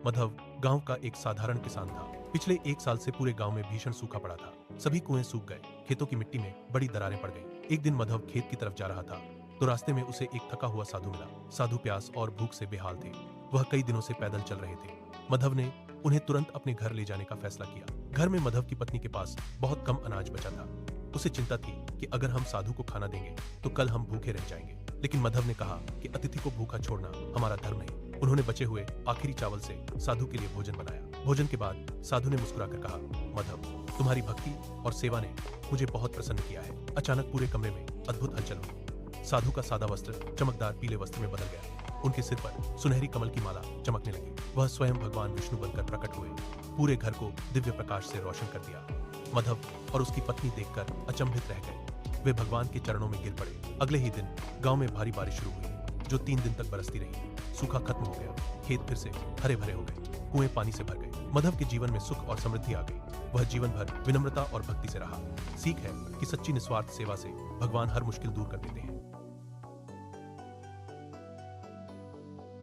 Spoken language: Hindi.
माधव गांव का एक साधारण किसान था। पिछले एक साल से पूरे गांव में भीषण सूखा पड़ा था। सभी कुएं सूख गए, खेतों की मिट्टी में बड़ी दरारें पड़ गईं। एक दिन माधव खेत की तरफ जा रहा था तो रास्ते में उसे एक थका हुआ साधु मिला। साधु प्यास और भूख से बेहाल थे। वह कई दिनों से पैदल चल रहे थे। माधव ने उन्हें तुरंत अपने घर ले जाने का फैसला किया। घर में माधव की पत्नी के पास बहुत कम अनाज बचा था। उसे चिंता थी कि अगर हम साधु को खाना देंगे तो कल हम भूखे रह जाएंगे। लेकिन माधव ने कहा कि अतिथि को भूखा छोड़ना हमारा धर्म नहीं। उन्होंने बचे हुए आखिरी चावल से साधु के लिए भोजन बनाया। भोजन के बाद साधु ने मुस्कुराकर कहा, माधव, तुम्हारी भक्ति और सेवा ने मुझे बहुत प्रसन्न किया है। अचानक पूरे कमरे में अद्भुत हलचल हुई। साधु का सादा वस्त्र चमकदार पीले वस्त्र में बदल गया। उनके सिर पर सुनहरी कमल की माला चमकने लगी। वह स्वयं भगवान विष्णु बनकर प्रकट हुए। पूरे घर को दिव्य प्रकाश से रोशन कर दिया। माधव और उसकी पत्नी देखकर अचंभित रह गए। वे भगवान के चरणों में गिर पड़े। अगले ही दिन गांव में भारी बारिश शुरू हुई, जो 3 दिन तक बरसती रही। सूखा खत्म हो गया, खेत फिर से हरे भरे हो गए, कुएं पानी से भर गए। माधव के जीवन में सुख और समृद्धि आ गई। वह जीवन भर विनम्रता और भक्ति से रहा। सीख है कि सच्ची निस्वार्थ सेवा से भगवान हर मुश्किल दूर कर देते हैं।